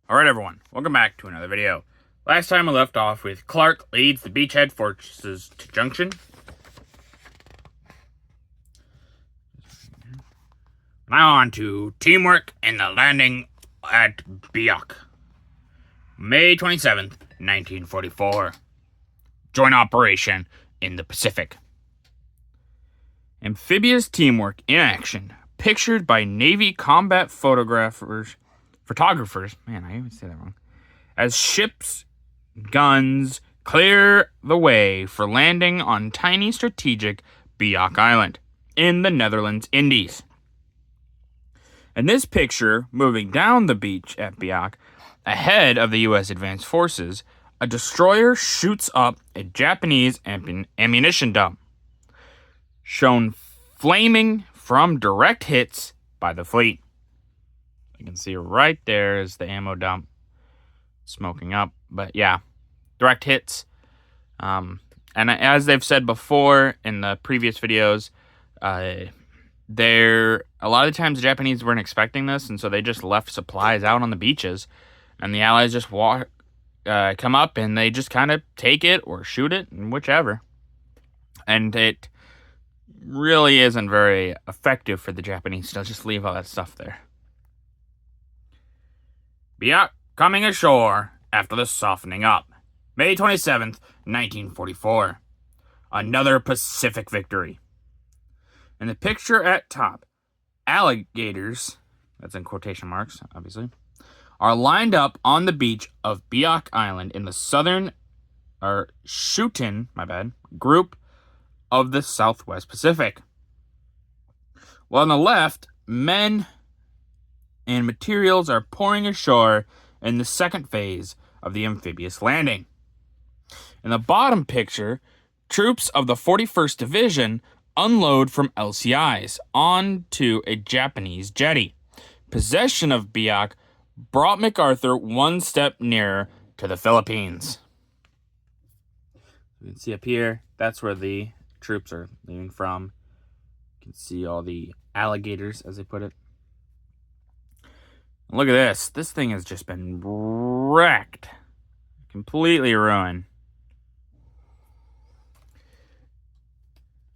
Alright everyone, welcome back to another video. Last time I left off with Clark leads the beachhead forces to Junction. Now on to teamwork in the landing at Biak. May 27th, 1944. Joint operation in the Pacific. Amphibious teamwork in action, pictured by Navy combat photographers, man, I always say that wrong, as ships, guns clear the way for landing on tiny strategic Biak Island in the Netherlands Indies. In this picture, moving down the beach at Biak, ahead of the U.S. advanced forces, a destroyer shoots up a Japanese ammunition dump, shown flaming from direct hits by the fleet. You can see right there is the ammo dump smoking up. But yeah, direct hits. And as they've said before in the previous videos, a lot of times the Japanese weren't expecting this, and so they just left supplies out on the beaches, and the Allies just come up and they just kind of take it or shoot it, and whichever. And it really isn't very effective for the Japanese to just leave all that stuff there. Biak coming ashore after the softening up. May 27th, 1944. Another Pacific victory. In the picture at top, alligators, that's in quotation marks, obviously, are lined up on the beach of Biak Island in the southern, Shutin, group of the Southwest Pacific. While on the left, men and materials are pouring ashore in the second phase of the amphibious landing. In the bottom picture, troops of the 41st Division unload from LCIs onto a Japanese jetty. Possession of Biak brought MacArthur one step nearer to the Philippines. You can see up here, that's where the troops are leaving from. You can see all the alligators, as they put it. Look at this. This thing has just been wrecked. Completely ruined.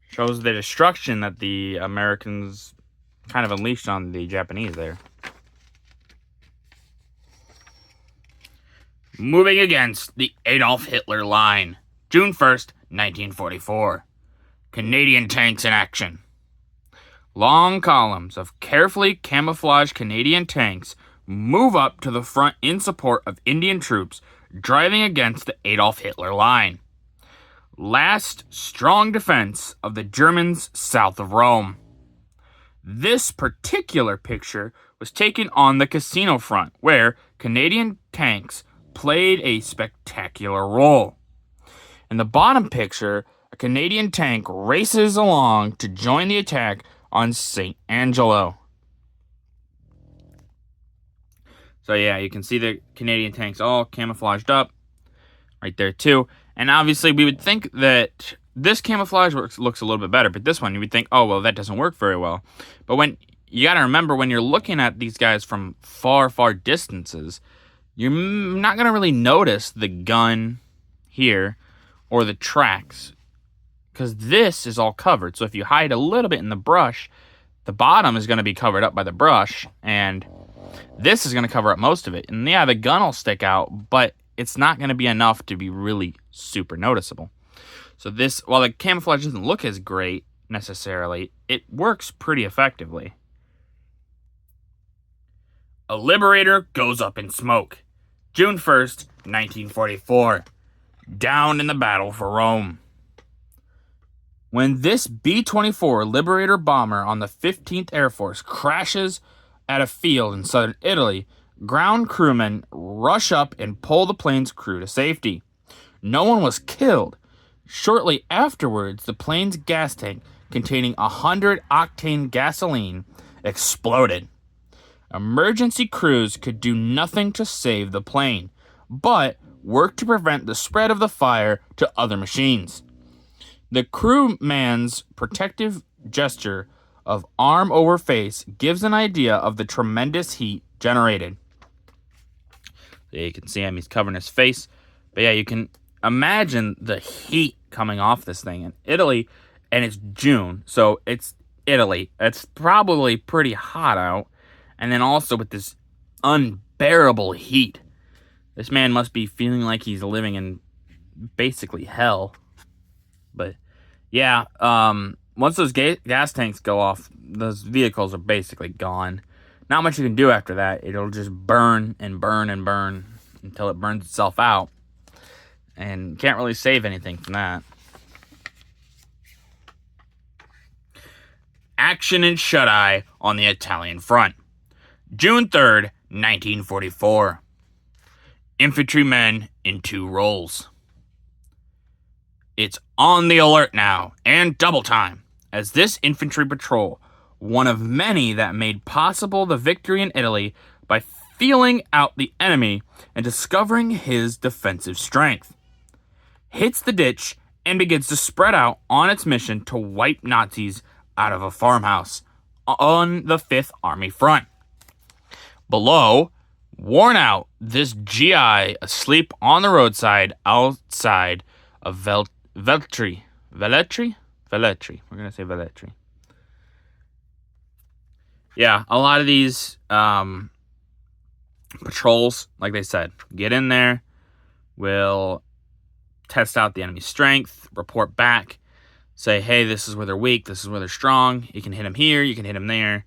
Shows the destruction that the Americans kind of unleashed on the Japanese there. Moving against the Adolf Hitler line. June 1st, 1944. Canadian tanks in action. Long columns of carefully camouflaged Canadian tanks move up to the front in support of Indian troops driving against the Adolf Hitler line. Last strong defense of the Germans south of Rome. This particular picture was taken on the casino front, where Canadian tanks played a spectacular role. In the bottom picture, a Canadian tank races along to join the attack on St. Angelo. So yeah, you can see the Canadian tanks all camouflaged up right there too. And obviously we would think that this camouflage looks a little bit better, but this one you would think, oh, well, that doesn't work very well. But when you got to remember, when you're looking at these guys from far, far distances, you're not going to really notice the gun here or the tracks, because this is all covered. So if you hide a little bit in the brush, the bottom is going to be covered up by the brush, and this is going to cover up most of it. And yeah, the gun will stick out, but it's not going to be enough to be really super noticeable. So this, while the camouflage doesn't look as great necessarily, it works pretty effectively. A Liberator goes up in smoke. June 1st, 1944. Down in the battle for Rome. When this B-24 Liberator bomber on the 15th Air Force crashes at a field in southern Italy, ground crewmen rush up and pull the plane's crew to safety. No one was killed. Shortly afterwards, the plane's gas tank containing 100-octane gasoline exploded. Emergency crews could do nothing to save the plane, but worked to prevent the spread of the fire to other machines. The crewman's protective gesture of arm over face gives an idea of the tremendous heat generated. You can see him. He's covering his face. But yeah, you can imagine the heat coming off this thing in Italy. And it's June, so it's Italy. It's probably pretty hot out. And then also with this unbearable heat. This man must be feeling like he's living in basically hell. But yeah, once those gas tanks go off, those vehicles are basically gone. Not much you can do after that. It'll just burn and burn and burn until it burns itself out. And can't really save anything from that. Action and shut-eye on the Italian front. June 3rd, 1944. Infantrymen in 2 roles. It's on the alert now, and double time, as this infantry patrol, one of many that made possible the victory in Italy by feeling out the enemy and discovering his defensive strength, hits the ditch and begins to spread out on its mission to wipe Nazis out of a farmhouse on the 5th Army front. Below, worn out, this GI asleep on the roadside outside of Velletri. We're going to say Velletri. Yeah, a lot of these patrols, like they said, get in there, will test out the enemy's strength, report back, say, hey, this is where they're weak, this is where they're strong, you can hit them here, you can hit them there,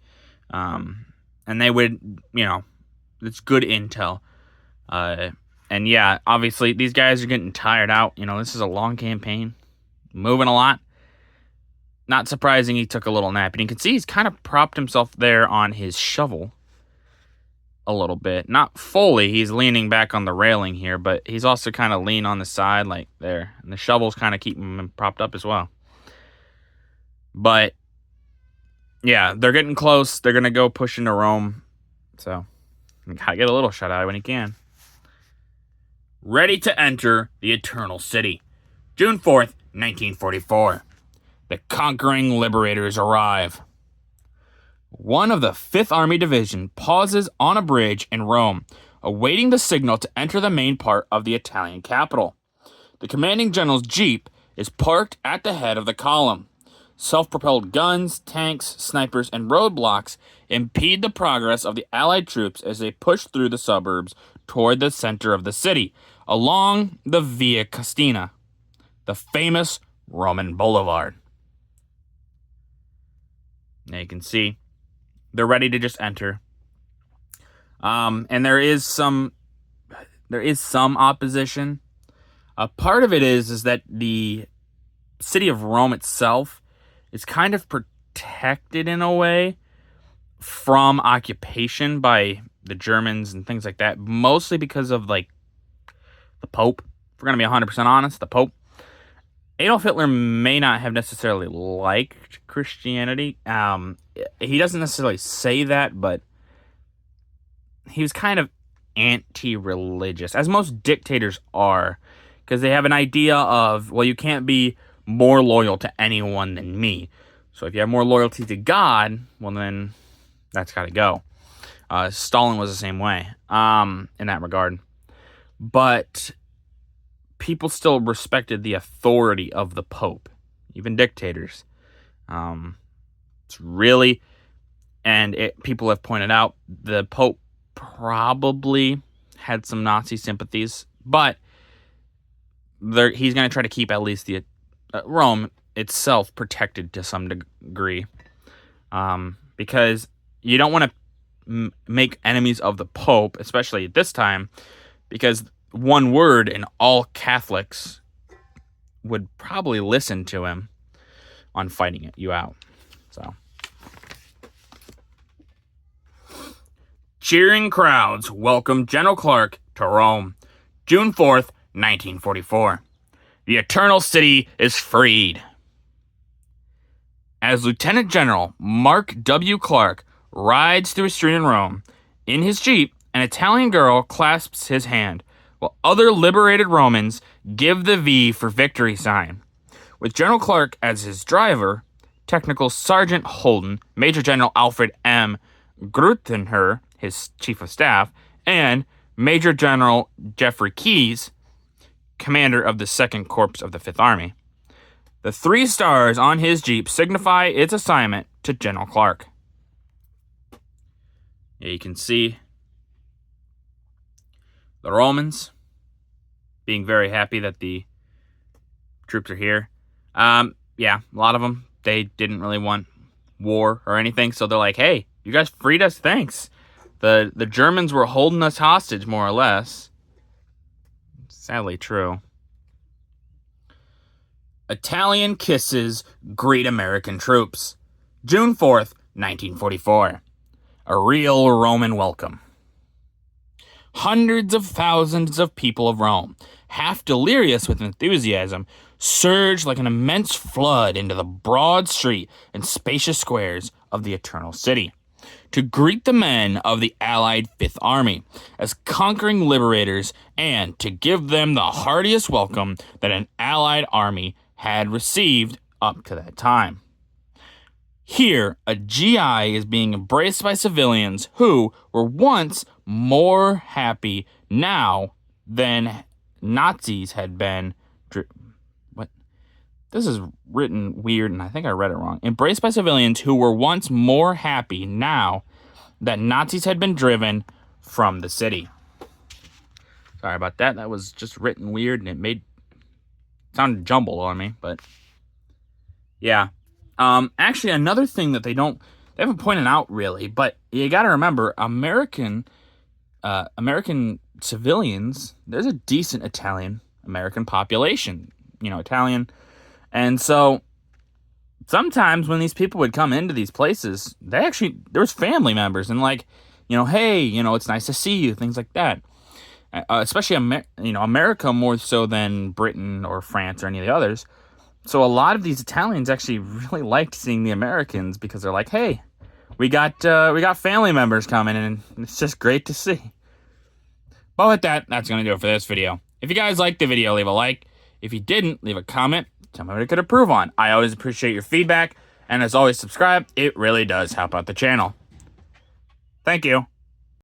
and they would, it's good intel, and yeah, obviously, these guys are getting tired out, this is a long campaign, moving a lot, not surprising he took a little nap, and you can see he's kind of propped himself there on his shovel a little bit, not fully, he's leaning back on the railing here, but he's also kind of lean on the side, like there, and the shovel's kind of keeping him propped up as well. But, yeah, they're getting close. They're going to go push into Rome. So, you gotta get a little shut-eye when you can. Ready to enter the Eternal City. June 4th, 1944. The conquering liberators arrive. One of the 5th Army Division pauses on a bridge in Rome, awaiting the signal to enter the main part of the Italian capital. The commanding general's jeep is parked at the head of the column. Self-propelled guns, tanks, snipers, and roadblocks impede the progress of the Allied troops as they push through the suburbs toward the center of the city, along the Via Castina, the famous Roman boulevard. Now you can see they're ready to just enter. And there is some opposition. A part of it is that the city of Rome itself is kind of protected in a way from occupation by the Germans and things like that, mostly because of, the Pope. If we're going to be 100% honest, the Pope. Adolf Hitler may not have necessarily liked Christianity. He doesn't necessarily say that, but he was kind of anti-religious, as most dictators are, because they have an idea of, well, you can't be more loyal to anyone than me. So if you have more loyalty to God, well, then that's got to go. Stalin was the same way in that regard. But people still respected the authority of the Pope, even dictators. It's really, and people have pointed out, the Pope probably had some Nazi sympathies, but he's going to try to keep at least the Rome itself protected to some degree, because you don't want to make enemies of the Pope, especially at this time, because one word and all Catholics would probably listen to him on fighting you out. So, cheering crowds welcome General Clark to Rome, June 4th, 1944. The Eternal City is freed. As Lieutenant General Mark W. Clark rides through a street in Rome, in his Jeep, an Italian girl clasps his hand, while other liberated Romans give the V for victory sign. With General Clark as his driver, Technical Sergeant Holden, Major General Alfred M. Grutenher, his chief of staff, and Major General Jeffrey Keyes, commander of the 2nd Corps of the 5th Army. The 3 stars on his Jeep signify its assignment to General Clark. Yeah, you can see the Romans being very happy that the troops are here. Yeah, a lot of them, they didn't really want war or anything, so they're like, hey, you guys freed us, thanks. The Germans were holding us hostage, more or less. Sadly true. Italian kisses greet American troops. June 4th, 1944. A real Roman welcome. Hundreds of thousands of people of Rome, half delirious with enthusiasm, surged like an immense flood into the broad street and spacious squares of the Eternal City to greet the men of the Allied Fifth Army as conquering liberators and to give them the heartiest welcome that an Allied army had received up to that time. Here, a GI is being embraced by civilians who were once more happy now than Nazis had been. What? This is written weird, and I think I read it wrong. Embraced by civilians who were once more happy now that Nazis had been driven from the city. Sorry about that. That was just written weird, and it sounded jumbled on me, but yeah. Actually, another thing that they haven't pointed out really, but you got to remember, American civilians, there's a decent Italian American population, Italian. And so sometimes when these people would come into these places, there was family members and hey, it's nice to see you, things like that. Especially, America more so than Britain or France or any of the others. So a lot of these Italians actually really liked seeing the Americans because they're like, hey, we got family members coming and it's just great to see. But with that, that's going to do it for this video. If you guys liked the video, leave a like. If you didn't, leave a comment. Tell me what I could improve on. I always appreciate your feedback. And as always, subscribe. It really does help out the channel. Thank you.